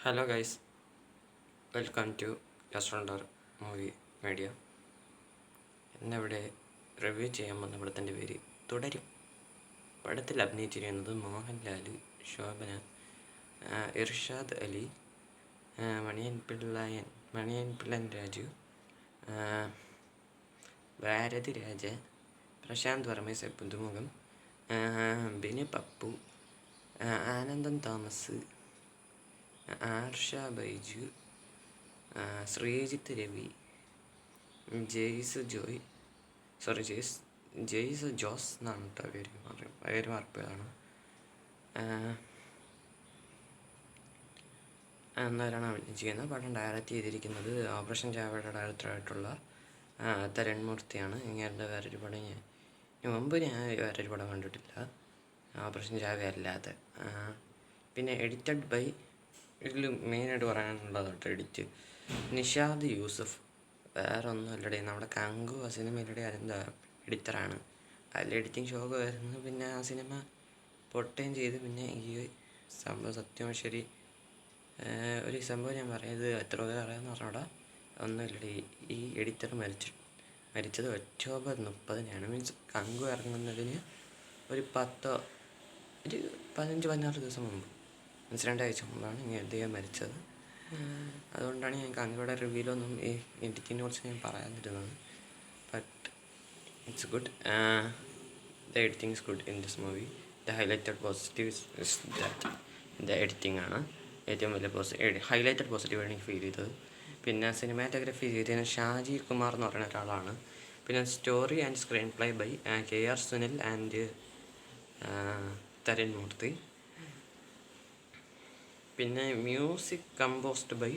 Hello guys, welcome to restaurateur movie media. ഇന്നിവിടെ review ചെയ്യാൻ വന്ന പടത്തിൻ്റെ പേര് തുടരും. പടത്തിൽ അഭിനയിച്ചിരിക്കുന്നത് മോഹൻലാൽ, ശോഭന, ഇർഷാദ് അലി, മണിയൻ പിള്ളൻ രാജു, ഭാരതി രാജ, പ്രശാന്ത് വർമ്മ, പുതുമുഖം, ബിനു പപ്പു, ആനന്ദൻ തോമസ്, ആർഷ ബൈജു, ശ്രീജിത്ത് രവി, ജെയ്സ് ജോസ് എന്നാണ് കേട്ടോ പേര് മറപ്പതാണ്. എന്നാലാണ് അഭിനയിച്ചിരിക്കുന്നത്. പടം ഡയറക്റ്റ് ചെയ്തിരിക്കുന്നത് ഓപ്പറേഷൻ ചാവയുടെ ഡയറക്ടറായിട്ടുള്ള തരൺ മൂർത്തിയാണ്. ഇങ്ങനത്തെ വേറൊരു പടം ഞാൻ വേറൊരു പടം കണ്ടിട്ടില്ല ഓപ്പറേഷൻ ചാവ അല്ലാതെ. പിന്നെ എഡിറ്റഡ് ബൈ, ഇതിൽ മെയിനായിട്ട് പറയാനുള്ളത് എഡിറ്റ് നിഷാദ് യൂസഫ്. വേറെ ഒന്നും അല്ലടേ, നമ്മുടെ കങ്കു ആ സിനിമയിലൂടെ അതെന്താ എഡിറ്ററാണ്. അതിൽ എഡിറ്റിംഗ് ഷോക്ക് വരുന്നു. പിന്നെ ആ സിനിമ പൊട്ടുകയും ചെയ്ത്. പിന്നെ ഈ സംഭവം സത്യം ശരി ഒരു സംഭവം ഞാൻ പറയുന്നത് എത്ര പേർ അറിയാമെന്ന് പറഞ്ഞോടാ. ഒന്നുമില്ലടേ, ഈ എഡിറ്റർ മരിച്ചത് ഒക്ടോബർ 30-നാണ്. മീൻസ് കങ്കു ഇറങ്ങുന്നതിന് ഒരു 15-16 ദിവസം മുമ്പ്, മീൻസ് 2 ആഴ്ച മുമ്പാണ് ഇദ്ദേഹം മരിച്ചത്. അതുകൊണ്ടാണ് ഞാൻ കങ്കയുടെ റിവ്യൂലൊന്നും ഈ എഡിറ്റിങ്ങിനെ കുറിച്ച് ഞാൻ പറയാതിരുന്നത്. But it's good. The editing is good in this movie. The highlighted positive is that the editing ആണ് ഏറ്റവും വലിയ ഹൈലൈറ്റഡ് പോസിറ്റീവ് എനിക്ക് ഫീൽ ചെയ്തത്. പിന്നെ സിനിമാറ്റോഗ്രഫി ചെയ്തതിന് ഷാജി കുമാർ എന്ന് പറയുന്ന ഒരാളാണ്. പിന്നെ story and screenplay by KR Sunil and Tharun Moorthy. പിന്നെ music composed by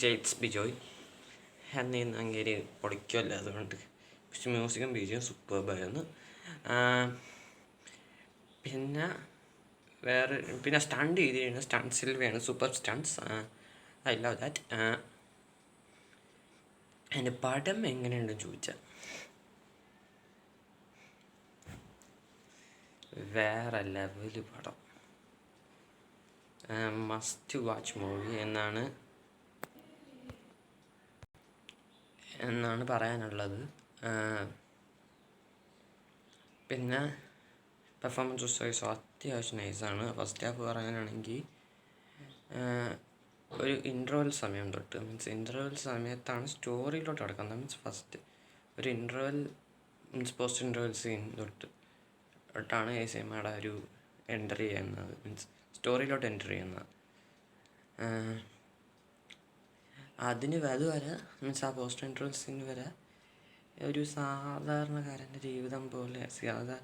Jakes Bejoy. എന്നീന്ന് അങ്ങേര് പൊളിക്കുമല്ല, അതുകൊണ്ട് പക്ഷെ മ്യൂസിക്കും ബിജിയും സൂപ്പർബായിരുന്നു. പിന്നെ സ്റ്റണ്ട് ചെയ്തിരുന്നു സ്റ്റണ്ട് സിൽവയാണ്, super stunts. I love that. എൻ്റെ പടം എങ്ങനെയുണ്ടെന്ന് ചോദിച്ചാൽ വേറെ ലെവല് പടം, മസ്റ്റ് വാച്ച് മൂവി എന്നാണ് പറയാനുള്ളത്. പിന്നെ പെർഫോമൻസ് വൈസ് അത്യാവശ്യം നൈസാണ്. ഫസ്റ്റ് ഹാഫ് പറയാനാണെങ്കിൽ ഒരു ഇൻ്റർവെൽ സമയം തൊട്ട്, മീൻസ് ഇൻ്റർവെൽ സമയത്താണ് സ്റ്റോറിയിലോട്ട് കിടക്കുന്നത്. മീൻസ് ഫസ്റ്റ് ഒരു ഇൻ്റർവെൽ പോസ്റ്റ് ഇൻ്റർവെൽ സീൻ തൊട്ടാണ് ഈ സിനിമയുടെ ഒരു എൻട്രി ചെയ്യുന്നത്, മീൻസ് സ്റ്റോറിയിലോട്ട് എൻട്രി ചെയ്യുന്നത്. അതുവരെ മീൻസ് ആ പോസ്റ്റ് ഇൻ്റർവെൽ സീൻ വരെ ഒരു സാധാരണക്കാരൻ്റെ ജീവിതം പോലെ, സാധാരണ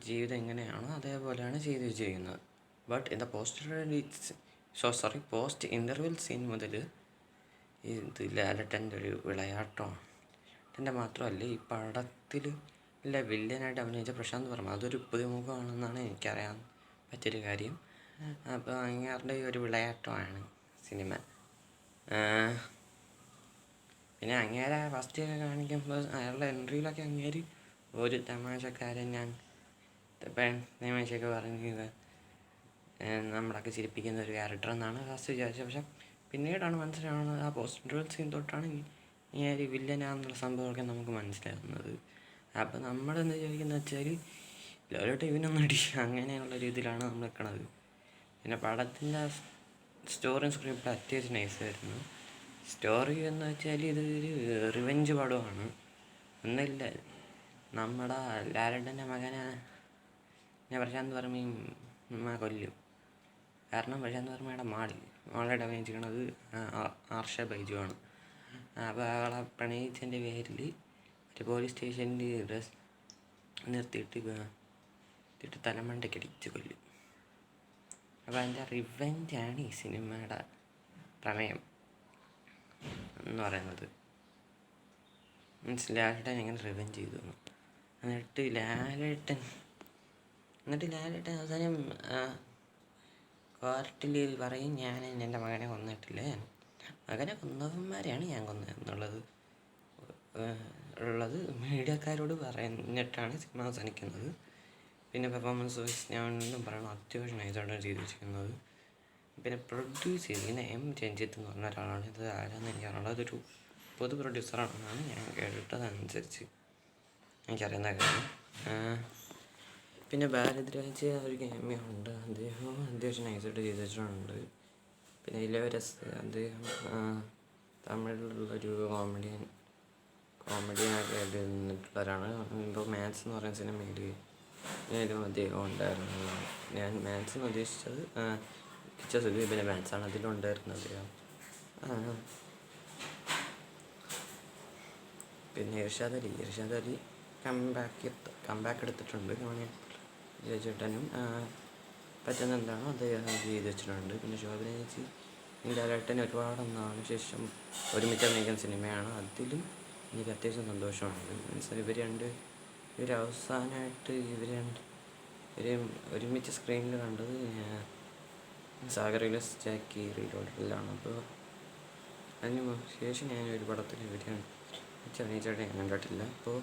ജീവിതം എങ്ങനെയാണോ അതേപോലെയാണ് ചെയ്ത് വെച്ചിരിക്കുന്നത്. But in the post interval scene മുതൽ ഇത് ലാലട്ടൻ്റെ ഒരു വിളയാട്ടമാണ്. ലാലട്ടൻ്റെ മാത്രമല്ല, ഈ പടത്തിൽ വില്ലനായിട്ട് അഭിനയിച്ച പ്രശാന്ത് വർമ്മ, അതൊരു പുതുമുഖമാണെന്നാണ് എനിക്കറിയാൻ പറ്റിയൊരു കാര്യം. അപ്പോൾ അങ്ങേരുടെ ഒരു വിളയാട്ടമാണ് സിനിമ. പിന്നെ അങ്ങേരെ ഫസ്റ്റ് കാണിക്കുമ്പോൾ അയാളുടെ എൻട്രിയിലൊക്കെ അങ്ങേര് ഒരു തമാശക്കാരൻ, തമാശയൊക്കെ പറഞ്ഞ് നമ്മളൊക്കെ ചിരിപ്പിക്കുന്ന ഒരു ക്യാരക്ടർ എന്നാണ് ഫസ്റ്റ് വിചാരിച്ചത്. പക്ഷെ പിന്നീടാണ് മനസ്സിലാവുന്നത് ആ പോസ്റ്റ് ഇൻ്റർവെൽ സീൻ തൊട്ടാണ് ഈ ഒരു വില്ലനാന്നുള്ള സംഭവമൊക്കെ നമുക്ക് മനസ്സിലാകുന്നത്. അപ്പോൾ നമ്മളെന്ത് ചോദിക്കുന്നത് വെച്ചാൽ ലോലോട്ട് ഇവനൊന്നും അടി, അങ്ങനെയുള്ള രീതിയിലാണ് നമ്മൾ നിൽക്കണത്. പിന്നെ പടത്തിൻ്റെ സ്റ്റോറിയും സ്ക്രീൻ പ്ലേ അത്യാവശ്യം നൈസായിരുന്നു. സ്റ്റോറി എന്ന് വെച്ചാൽ ഇതൊരു റിവെഞ്ച് പടമാണ്. ഒന്നുമില്ല, നമ്മുടെ ലാലട്ടൻ്റെ മകനെ പ്രശാന്ത് വർമ്മയും കൊല്ലും. കാരണം പ്രശാന്ത് വർമ്മയുടെ മോളായിട്ട് അഭിനയിച്ചിരിക്കുന്നത് ആർഷ ബൈജുവാണ്. അപ്പോൾ അവളെ പ്രണയിച്ചതിൻ്റെ പേരിൽ ഒരു പോലീസ് സ്റ്റേഷനിൽ നിർത്തിയിട്ട് തലമണ്ടയ്ക്ക് അടിച്ച് കൊല്ലും. അപ്പോൾ അതിൻ്റെ റിവെഞ്ചാണ് ഈ സിനിമയുടെ പ്രമേയം എന്ന് പറയുന്നത്. മീൻസ് ലാലേട്ടൻ എങ്ങനെ റിവെഞ്ച് ചെയ്തു. എന്നിട്ട് ലാലേട്ടൻ അവസാനം കോർട്ടിൽ പറയും, ഞാൻ എൻ്റെ മകനെ കൊന്നിട്ടില്ല, മകനെ കൊന്നവന്മാരെയാണ് ഞാൻ കൊന്നത് എന്നുള്ളത് മീഡിയക്കാരോട് പറഞ്ഞിട്ടാണ് സിനിമ അവസാനിക്കുന്നത്. പിന്നെ പെർഫോമൻസ് വൈസ് ഞാൻ ഒന്നും പറയണം, അത്യാവശ്യം നൈസായിട്ടാണ് ചെയ്ത് വെച്ചിരിക്കുന്നത്. പിന്നെ പ്രൊഡ്യൂസ് ചെയ്തിരിക്കുന്ന എം രഞ്ജിത്ത് എന്ന് പറഞ്ഞ ഒരാളാണ്. ഇത് ആരാന്ന് എനിക്ക് അറിയണം. അതൊരു പൊതു പ്രൊഡ്യൂസറാണെന്നാണ് ഞാൻ കേട്ടതനുസരിച്ച് എനിക്കറിയുന്ന കാര്യം. പിന്നെ ഭാരദ്വാജ് ഒരു ക്യാമിയോ ഉണ്ട്, അദ്ദേഹം അത്യാവശ്യം നൈസായിട്ട് ചെയ്ത് വെച്ചിട്ടുണ്ട്. പിന്നെ ഇലവരസ്, അദ്ദേഹം തമിഴിലുള്ളൊരു കോമഡിയനൊക്കെ ആയിട്ട് നിന്നിട്ടുള്ളവരാണ്. ഇപ്പോൾ മാത്സ് എന്ന് പറയുന്ന സിനിമയിൽ ഞാനും അദ്ദേഹം ഉണ്ടായിരുന്നു. ഞാൻ മാത്സ് എന്ന് ഉദ്ദേശിച്ചത് കിച്ച സുദീപിൻ്റെ മാത്സാണ്, അതിലുണ്ടായിരുന്നത് അദ്ദേഹം. പിന്നെ ഇർഷാദ് അലി കംബാക്ക് എടുത്തിട്ടുണ്ട്. ചേട്ടനും പറ്റുന്ന എന്താണോ അദ്ദേഹം ചെയ്ത് വെച്ചിട്ടുണ്ട്. പിന്നെ ശോഭന ചേച്ചി ലാലേട്ടൻ ഒരുപാട് നാളിന് ശേഷം ഒരുമിച്ച് അഭിനയിക്കുന്ന സിനിമയാണ്. അതിലും എനിക്ക് അത്യാവശ്യം സന്തോഷമുണ്ട്. മീൻസ് ഇവർ അവസാനമായിട്ട് ഇവർ ഒരുമിച്ച് സ്ക്രീനിൽ കണ്ടത് സാഗറിലെ ജാക്കി റീലോഡിലാണ്. അപ്പോൾ അതിന് ശേഷം ഞാൻ ഒരു പടത്തിൽ ഇവർ അഭിനയിച്ചായിട്ട് ഞാൻ കണ്ടിട്ടില്ല. അപ്പോൾ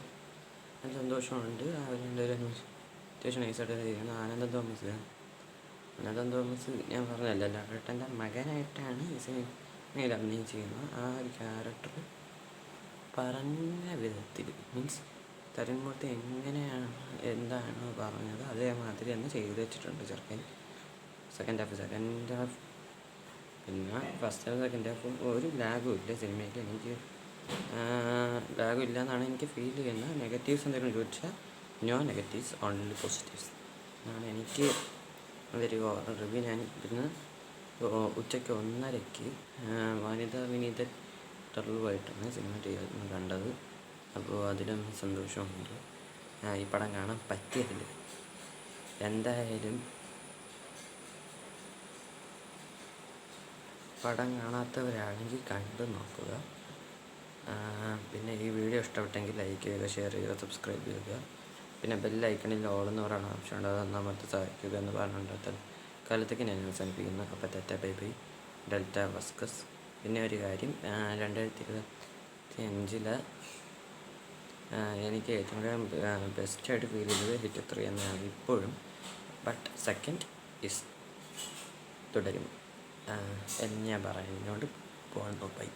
നല്ല സന്തോഷമുണ്ട്. അവർ രണ്ടുപേരും അത്യാവശ്യം നൈസായിട്ട് ചെയ്യുന്നത്. ആനന്ദൻ തോമസ് ഞാൻ പറഞ്ഞല്ലോ, ലാലേട്ടൻ്റെ മകനായിട്ടാണ് ഈ സിനിമയിൽ അഭിനയിച്ചിരിക്കുന്നത്. ആ ഒരു ക്യാരക്ടർ പറഞ്ഞ വിധത്തിൽ, മീൻസ് തരുൺമൂർത്തി എങ്ങനെയാണ് എന്താണോ പറഞ്ഞത് അതേമാതിരി തന്നെ ചെയ്തു വെച്ചിട്ടുണ്ട് ചെറുക്കൻ. സെക്കൻഡ് ഹാഫ് പിന്നെ ഫസ്റ്റ് ഹാഫ് സെക്കൻഡ് ഹാഫ് ഒരു ലാഗും ഇല്ല സിനിമയ്ക്ക്. എനിക്ക് ലാഗും ഇല്ല എന്നാണ് എനിക്ക് ഫീൽ ചെയ്യുന്നത്. നെഗറ്റീവ്സ് എന്തെങ്കിലും ചോദിച്ചാൽ നോ നെഗറ്റീവ്സ്, ഓൺലി പോസിറ്റീവ്സ് എന്നാണ് എനിക്ക് അതൊരു റിവ്യൂ. ഞാൻ ഇന്ന് ഉച്ചയ്ക്ക് 1:30 വനിതാ വിനീത ടർലുമായിട്ടാണ് സിനിമ കണ്ടത്. അപ്പോൾ അതിലും സന്തോഷമുണ്ട് ഈ പടം കാണാൻ പറ്റിയതിൽ. എന്തായാലും പടം കാണാത്തവരാണെങ്കിൽ കണ്ടു നോക്കുക. പിന്നെ ഈ വീഡിയോ ഇഷ്ടപ്പെട്ടെങ്കിൽ ലൈക്ക് ചെയ്യുക, ഷെയർ ചെയ്യുക, സബ്സ്ക്രൈബ് ചെയ്യുക. പിന്നെ ബെല്ലൈക്കണിൽ ഓൾ എന്ന് പറയുന്ന ഓപ്ഷൻ ഉണ്ട്, അത് ഒന്നാമത്തെ സഹായിക്കുക എന്ന് പറഞ്ഞിട്ട് കാലത്തേക്ക് ഞാൻ അവസാനിപ്പിക്കുന്നു. അപ്പോൾ ബൈ ബൈ, ഡെൽറ്റ വസ്കസ്. പിന്നെ ഒരു കാര്യം, 2025 എനിക്ക് ഏറ്റവും കൂടുതൽ ബെസ്റ്റായിട്ട് ഫീൽ ചെയ്തത് ഹിറ്റ് 3 എന്നാണ് ഇപ്പോഴും. ബട്ട് സെക്കൻഡ് ഇസ് തുടരും എന്ന് ഞാൻ പറയുന്നതിനോട് പോകുന്നു. ബൈ.